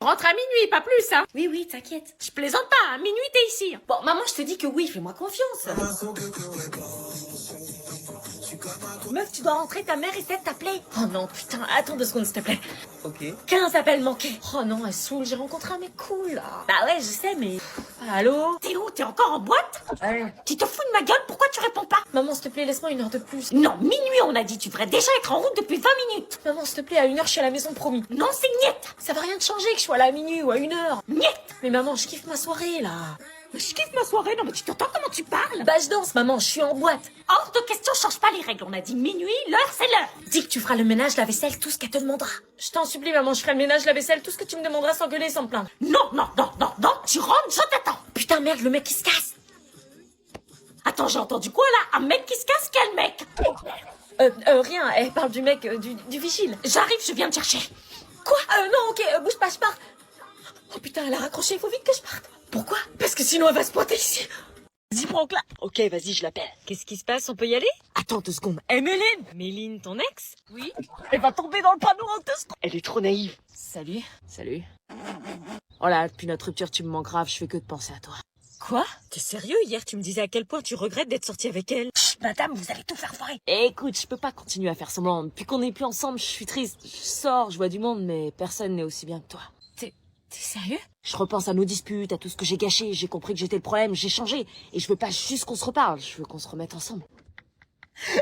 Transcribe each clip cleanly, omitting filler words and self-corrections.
Rentre à minuit, pas plus, hein. Oui, oui, t'inquiète. Je plaisante pas, à minuit t'es ici. Bon, maman, je te dis que oui, fais-moi confiance. Meuf, tu dois rentrer, ta mère essaie de t'appeler. Oh non, putain, attends 2 secondes, s'il te plaît. Ok. 15 appels manqués. Oh non, elle saoule, j'ai rencontré un mec cool, là. Bah ouais, je sais, mais... Allô? T'es où? T'es encore en boîte? Tu te fous de ma gueule? Pourquoi tu réponds pas? Maman, s'il te plaît, laisse-moi 1 heure de plus. Non, minuit on a dit, tu devrais déjà être en route depuis 20 minutes. Maman, s'il te plaît, à 1 heure, je suis à la maison, promis. Non, c'est niette. Ça va rien de changer que je sois là à minuit ou à 1 heure. Niette. Mais maman, je kiffe ma soirée, là. Je kiffe ma soirée, non mais tu t'entends comment tu parles? Bah, je danse, maman, je suis en boîte. Hors de question, change pas les règles. On a dit minuit, l'heure c'est l'heure. Dis que tu feras le ménage, la vaisselle, tout ce qu'elle te demandera. Je t'en supplie, maman, je ferai le ménage, la vaisselle, tout ce que tu me demanderas sans gueuler, sans me plaindre. Non, non, non, non, non, tu rentres, je t'attends. Putain, merde, le mec, il se casse. Attends, j'ai entendu quoi là? Un mec qui se casse? Quel mec? Rien, elle parle du mec, du vigile. J'arrive, je viens te chercher. Quoi? Non, ok, bouge pas, je pars. Oh putain, elle a raccroché, il faut vite que je parte. Pourquoi? Parce que sinon elle va se pointer ici. Vas-y, prends-la. Ok, vas-y, je l'appelle. Qu'est-ce qui se passe? On peut y aller? Attends 2 secondes. Méline! Méline, ton ex? Oui? Elle va tomber dans le panneau en 2 secondes. Elle est trop naïve. Salut. Salut. Oh là, depuis notre rupture, tu me manques grave, je fais que de penser à toi. Quoi? T'es sérieux? Hier, tu me disais à quel point tu regrettes d'être sortie avec elle. Chut, madame, vous allez tout faire foirer. Écoute, je peux pas continuer à faire semblant. Depuis qu'on n'est plus ensemble, je suis triste. Je sors, je vois du monde, mais personne n'est aussi bien que toi. T'es sérieux? Je repense à nos disputes, à tout ce que j'ai gâché. J'ai compris que j'étais le problème, j'ai changé. Et je veux pas juste qu'on se reparle, je veux qu'on se remette ensemble.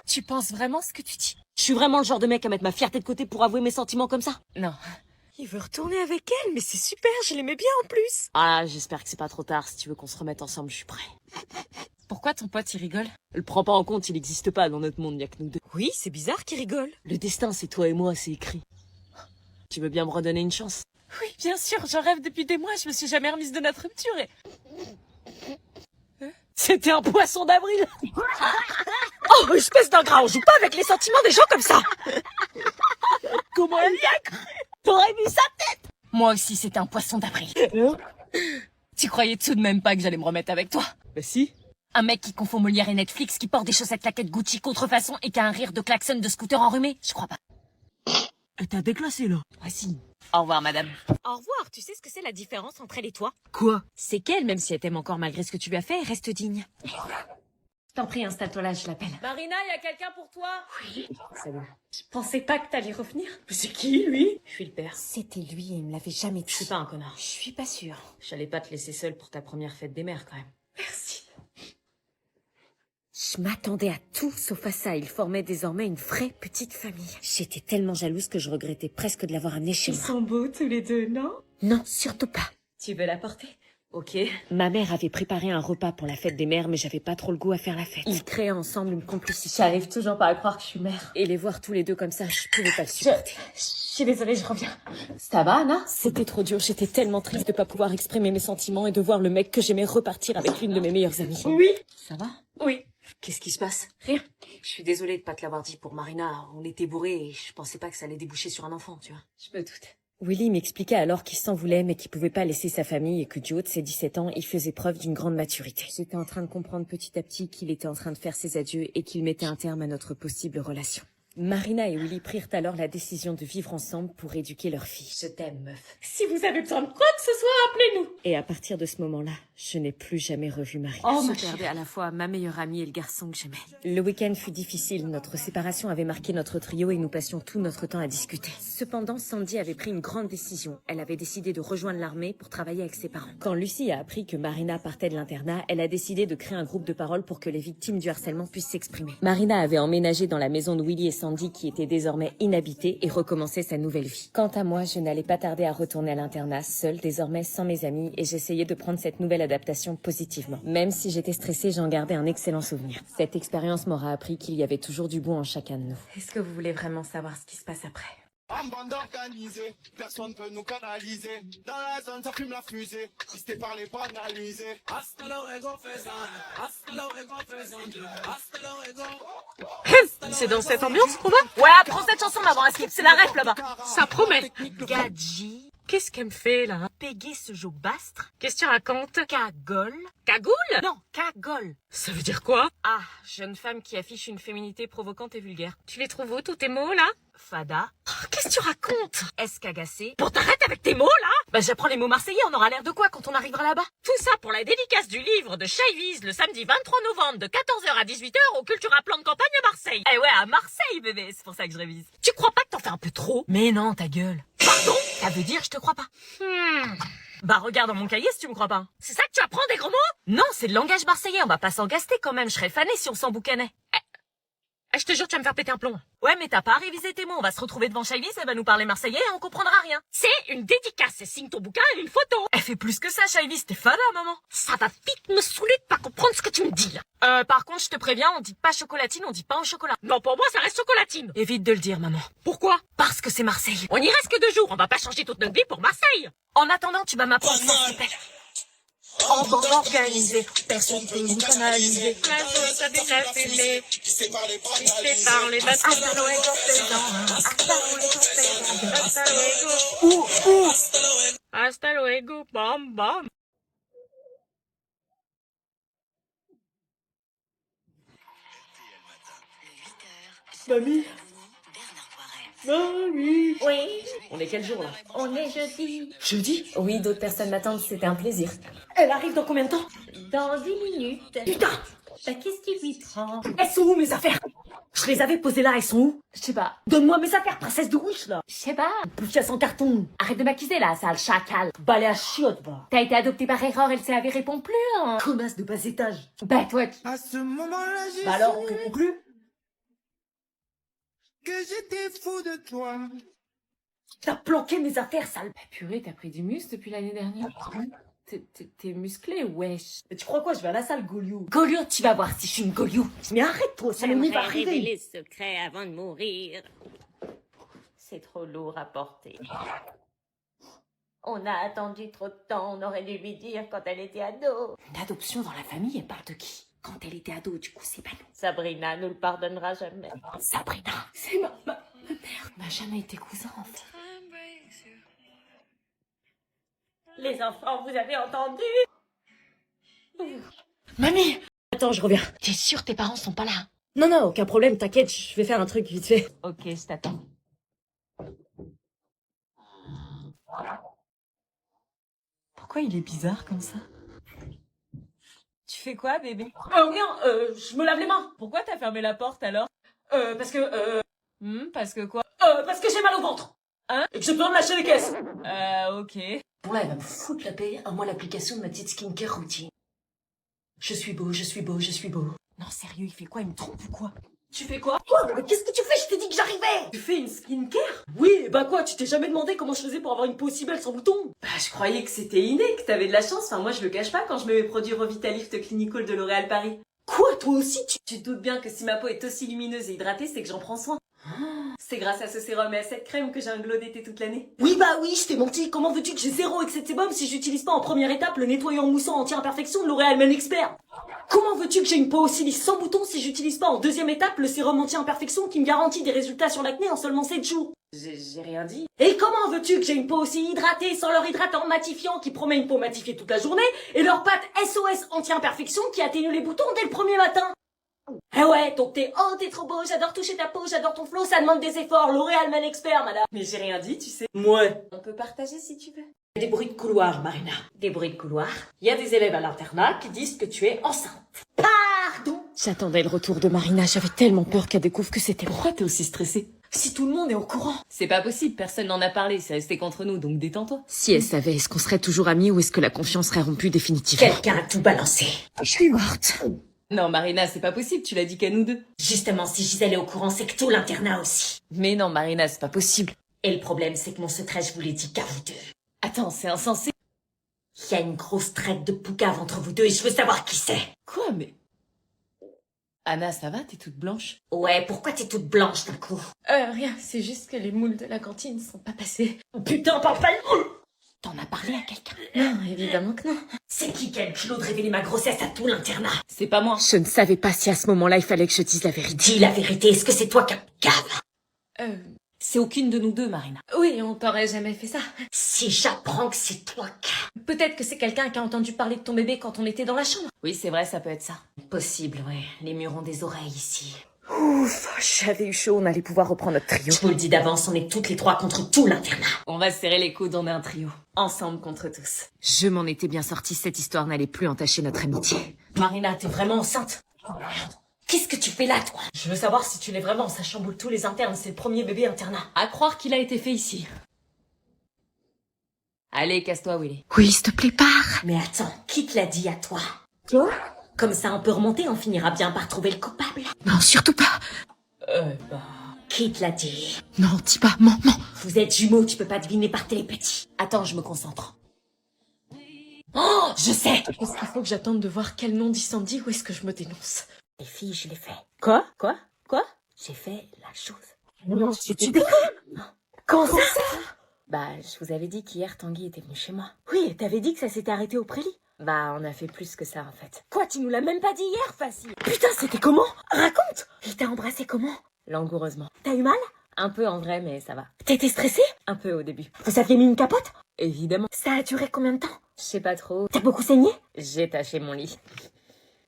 Tu penses vraiment ce que tu dis? Je suis vraiment le genre de mec à mettre ma fierté de côté pour avouer mes sentiments comme ça. Non. Il veut retourner avec elle, mais c'est super, je l'aimais bien en plus. Ah, j'espère que c'est pas trop tard. Si tu veux qu'on se remette ensemble, je suis prêt. Pourquoi ton pote, il rigole? Le prends pas en compte, il existe pas dans notre monde, y a que nous deux. Oui, c'est bizarre qu'il rigole. Le destin, c'est toi et moi, c'est écrit. Tu veux bien me redonner une chance? Oui, bien sûr, j'en rêve depuis des mois, je me suis jamais remise de notre rupture et... C'était un poisson d'avril. Oh, espèce d'ingrat, on joue pas avec les sentiments des gens comme ça. Comment elle y a cru? T'aurais vu sa tête. Moi aussi, c'était un poisson d'avril. Tu croyais tout de même pas que j'allais me remettre avec toi? Bah si. Un mec qui confond Molière et Netflix, qui porte des chaussettes claquettes Gucci contrefaçon et qui a un rire de klaxon de scooter enrhumé? Je crois pas. Elle t'a déclassé là. Ah si. Au revoir, madame. Au revoir, tu sais ce que c'est la différence entre elle et toi? Quoi? C'est qu'elle, même si elle t'aime encore malgré ce que tu lui as fait, reste digne. Je t'en prie, installe-toi là, je l'appelle. Marina, y a quelqu'un pour toi? Oui. Salut. Je pensais pas que t'allais revenir. C'est qui, lui? Je suis le père. C'était lui et il me l'avait jamais Je suis pas un connard. Je suis pas sûre. J'allais pas te laisser seule pour ta première fête des mères, quand même. Merci. Je m'attendais à tout sauf à ça. Ils formaient désormais une vraie petite famille. J'étais tellement jalouse que je regrettais presque de l'avoir amené chez Ils moi. sont beaux tous les deux, non? Non, surtout pas. Tu veux la porter? Ok. Ma mère avait préparé un repas pour la fête des mères, mais j'avais pas trop le goût à faire la fête. Ils créaient ensemble une complicité. J'arrive toujours pas à croire que je suis mère. Et les voir tous les deux comme ça, je pouvais pas le supporter. Je suis désolée, je reviens. Ça va, Anna? C'était trop dur, j'étais tellement triste de pas pouvoir exprimer mes sentiments et de voir le mec que j'aimais repartir avec l'une de mes meilleures amies. Oui. Ça va? Oui. Qu'est-ce qui se passe? Rien. Je suis désolée de pas te l'avoir dit pour Marina. On était bourrés et je pensais pas que ça allait déboucher sur un enfant, tu vois. Je me doute. Willy m'expliquait alors qu'il s'en voulait mais qu'il pouvait pas laisser sa famille et que du haut de ses 17 ans, il faisait preuve d'une grande maturité. J'étais en train de comprendre petit à petit qu'il était en train de faire ses adieux et qu'il mettait un terme à notre possible relation. Marina et Willy prirent alors la décision de vivre ensemble pour éduquer leur fille. Je t'aime, meuf. Si vous avez besoin de quoi que ce soit, appelez-nous. Et à partir de ce moment-là, je n'ai plus jamais revu Marina. Oh, Je ma perdais chérie. à la fois ma meilleure amie et le garçon que j'aimais. Le week-end fut difficile, notre séparation avait marqué notre trio et nous passions tout notre temps à discuter. Cependant, Sandy avait pris une grande décision. Elle avait décidé de rejoindre l'armée pour travailler avec ses parents. Quand Lucie a appris que Marina partait de l'internat, elle a décidé de créer un groupe de parole pour que les victimes du harcèlement puissent s'exprimer. Marina avait emménagé dans la maison de Willy et Sandy qui était désormais inhabitée et recommençait sa nouvelle vie. Quant à moi, je n'allais pas tarder à retourner à l'internat, seule désormais sans mes amis, et j'essayais de prendre cette nouvelle adaptation positivement. Même si j'étais stressée, j'en gardais un excellent souvenir. Cette expérience m'aura appris qu'il y avait toujours du bon en chacun de nous. Est-ce que vous voulez vraiment savoir ce qui se passe après? En bande organisée, personne peut nous canaliser. Dans la zone, ça fume la fusée. Pisté par les banalisés. Hasta luego, faisant. Hasta luego, faisant. Hasta luego. C'est dans cette ambiance qu'on va? Ouais, prends cette chanson, maman, c'est la ref là-bas. Ça promet. Gadji. Qu'est-ce qu'elle me fait, là? Péguer ce jeu bastre? Qu'est-ce que tu racontes? Cagole? Cagoule? Non, cagole. Ça veut dire quoi? Ah, jeune femme qui affiche une féminité provocante et vulgaire. Tu les trouves où, tous tes mots, là? Fada. Oh, qu'est-ce que tu racontes? Est-ce qu'agacé? Bon, t'arrêtes avec tes mots, là? Bah, j'apprends les mots marseillais, on aura l'air de quoi quand on arrivera là-bas? Tout ça pour la dédicace du livre de Chaivis le samedi 23 novembre de 14h à 18h au Cultura Plan de Campagne à Marseille. Eh ouais, à Marseille, bébé, c'est pour ça que je révise. Tu crois pas que t'en fais un peu trop? Mais non, ta gueule. Pardon? Ça veut dire je te crois pas. Bah, regarde dans mon cahier si tu me crois pas. C'est ça que tu apprends des gros mots? Non, c'est le langage marseillais, on va pas s'en gaster quand même, je serais fanée si on s'en boucanait. Je te jure, tu vas me faire péter un plomb. Ouais, mais t'as pas révisé tes mots. On va se retrouver devant Chaivis, elle va nous parler marseillais et on comprendra rien. C'est une dédicace. Elle signe ton bouquin et une photo. Elle fait plus que ça, Chaivis. T'es fada, maman. Ça va vite me saouler de pas comprendre ce que tu me dis, là. Par contre, je te préviens, on dit pas chocolatine, on dit pas au chocolat. Non, pour moi, ça reste chocolatine. Évite de le dire, maman. Pourquoi? Parce que c'est Marseille. On y reste que 2 jours. On va pas changer toute notre vie pour Marseille. En attendant, tu vas m'apprendre ça, s'il te plaît. En bande organisée, personne peut nous canaliser. La sauce avec la fumée, Qui sépare les c'est banalisés. par les bateaux. Hasta luego, hasta luego. Hasta luego, bam bam. Mamie. Mamie. Oui, On est quel jour là? on est jeudi. Jeudi? Oui, d'autres personnes m'attendent, c'était un plaisir. Elle arrive dans combien de temps? Dans 10 minutes. Putain! Bah, qu'est-ce qui lui prend? Elles sont où mes affaires? Je les avais posées là, elles sont où? Je sais pas. Donne-moi mes affaires, princesse de Wish là! Je sais pas. Poufias sans carton! Arrête de m'accuser là, sale chacal. Balai à chiottes, bah! T'as été adopté par erreur, elle s'est avérée répond plus, hein. Connasse de bas étage! Bah, toi, tu... À ce moment-là, j'ai Bah alors, on su répond plus? que j'étais fou de toi. T'as planqué mes affaires, sale! Bah, purée, t'as pris du muscle depuis l'année dernière. T'es musclé, wesh. Mais tu crois quoi, je vais à la salle, Goliou? Goliou, tu vas voir si je suis une Goliou. Mais arrête-toi, ça ne va arriver! les secrets avant de mourir. C'est trop lourd à porter. On a attendu trop de temps, on aurait dû lui dire quand elle était ado. Une adoption dans la famille, elle parle de qui? Quand elle était ado, du coup, c'est pas nous. Sabrina ne le pardonnera jamais. Sabrina, c'est ma mère. On n'a jamais été cousins, en fait. Les enfants, vous avez entendu? Mamie! Attends, je reviens. T'es sûr tes parents sont pas là? Non, non, aucun problème, t'inquiète, je vais faire un truc vite fait. Ok, je t'attends. Pourquoi il est bizarre comme ça? Tu fais quoi, bébé? Rien, je me lave les mains. Pourquoi t'as fermé la porte alors? Parce que, Parce que quoi? parce que j'ai mal au ventre. Hein? Et que j'ai besoin de lâcher les caisses. Ok. Bon là, elle va me foutre la paix, à moi l'application de ma petite skincare routine. Je suis beau, je suis beau, je suis beau. Non, sérieux, il fait quoi? Il me trompe ou quoi? Tu fais quoi? Quoi? Mais qu'est-ce que tu fais? Je t'ai dit que j'arrivais! Tu fais une skincare? Oui, bah quoi, tu t'es jamais demandé comment je faisais pour avoir une peau aussi belle sans boutons? Bah, je croyais que c'était inné, que t'avais de la chance. Enfin, moi, je le cache pas quand je mets mes produits Revitalift Clinical de L'Oréal Paris. Quoi, toi aussi Tu te doutes bien que si ma peau est aussi lumineuse et hydratée, c'est que j'en prends soin. C'est grâce à ce sérum et à cette crème que j'ai un glow d'été toute l'année. Oui, bah oui, je t'ai menti. Comment veux-tu que j'ai 0 excès de sébum si j'utilise pas en première étape le nettoyant moussant anti-imperfection de L'Oréal Men Expert? Comment veux-tu que j'ai une peau aussi lisse sans boutons si j'utilise pas en deuxième étape le sérum anti-imperfection qui me garantit des résultats sur l'acné en seulement 7 jours? J'ai rien dit. Et comment veux-tu que j'ai une peau aussi hydratée sans leur hydratant matifiant qui promet une peau matifiée toute la journée et leur pâte SOS anti-imperfection qui atténue les boutons dès le premier matin? Eh ouais, donc t'es trop beau, j'adore toucher ta peau, j'adore ton flow, ça demande des efforts, L'Oréal Men Expert, madame. Mais j'ai rien dit, tu sais. Ouais. On peut partager si tu veux. Des bruits de couloir, Marina. Des bruits de couloir. Il y a des élèves à l'internat qui disent que tu es enceinte. Pardon? J'attendais le retour de Marina, j'avais tellement peur qu'elle découvre que c'était moi. Pourquoi t'es aussi stressée? Si tout le monde est au courant. C'est pas possible, personne n'en a parlé, c'est resté qu'entre nous, donc détends-toi. Si elle savait, est-ce qu'on serait toujours amis ou est-ce que la confiance serait rompue définitivement? Quelqu'un a tout balancé. Je suis morte. Non, Marina, c'est pas possible, tu l'as dit qu'à nous deux. Justement, si Gisèle est au courant, c'est que tout l'internat aussi. Mais non, Marina, c'est pas possible. Et le problème, c'est que mon secret, je vous l'ai dit qu'à vous deux. Attends, c'est insensé. Il y a une grosse traite de poucave entre vous deux et je veux savoir qui c'est. Quoi, mais... Anna, ça va, t'es toute blanche? Ouais, pourquoi t'es toute blanche d'un coup? Rien, c'est juste que les moules de la cantine sont pas passés. Oh, putain, parle pas de... T'en as parlé à quelqu'un? Non, évidemment que non. C'est qui a le culot de révéler ma grossesse à tout l'internat? C'est pas moi. Je ne savais pas si à ce moment-là, il fallait que je dise la vérité. Dis la vérité, est-ce que c'est toi qui as cave? C'est aucune de nous deux, Marina. Oui, on t'aurait jamais fait ça. Si j'apprends que c'est toi qui... Peut-être que c'est quelqu'un qui a entendu parler de ton bébé quand on était dans la chambre. Oui, c'est vrai, ça peut être ça. Possible, ouais. Les murs ont des oreilles ici. Ouf, j'avais eu chaud, on allait pouvoir reprendre notre trio. Je vous le dis d'avance, on est toutes les trois contre tout l'internat. On va se serrer les coudes, on est un trio. Ensemble contre tous. Je m'en étais bien sortie, cette histoire n'allait plus entacher notre amitié. Marina, t'es vraiment enceinte? Oh merde. Qu'est-ce que tu fais là, toi? Je veux savoir si tu l'es vraiment, ça chamboule tous les internes, c'est le premier bébé internat. À croire qu'il a été fait ici. Allez, casse-toi, Willy. Oui, s'il te plaît, pars. Mais attends, qui te l'a dit à toi? Toi? Comme ça, on peut remonter, on finira bien par trouver le coupable. Non, surtout pas. Qui te l'a dit? Non, dis pas, non. Vous êtes jumeaux, tu peux pas deviner par télépathie. Attends, je me concentre. Oh, je sais! Est-ce qu'il faut que j'attende de voir quel nom dit Sandy ou est-ce que je me dénonce? Les filles, je l'ai fait. Quoi? J'ai fait la chose. Non, tu déconnes. Comment ça? Bah, je vous avais dit qu'hier, Tanguy était venu chez moi. Oui, et t'avais dit que ça s'était arrêté au prélit. Bah, on a fait plus que ça, en fait. Quoi, tu nous l'as même pas dit hier, facile. Putain, c'était comment? Raconte! Il t'a embrassé comment? Langoureusement. T'as eu mal? Un peu en vrai, mais ça va. T'étais stressée? Un peu au début. Vous aviez mis une capote? Évidemment. Ça a duré combien de temps? Je sais pas trop. T'as beaucoup saigné? J'ai taché mon lit.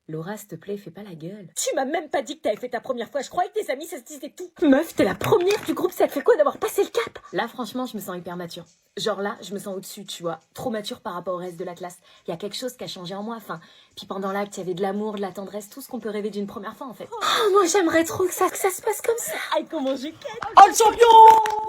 Laura, s'il te plaît, fais pas la gueule. Tu m'as même pas dit que t'avais fait ta première fois, je croyais que tes amis ça se disait tout. Meuf, t'es la première du groupe, ça te fait quoi d'avoir passé le cap? Là, franchement, je me sens hyper mature. Genre là, je me sens au-dessus, tu vois. Trop mature par rapport au reste de la classe. Il y a quelque chose qui a changé en moi, enfin. Puis pendant l'acte, il y avait de l'amour, de la tendresse, tout ce qu'on peut rêver d'une première fois, en fait. Oh, moi j'aimerais trop que ça se passe comme ça. Aïe, comment je kiffe. Oh le champion!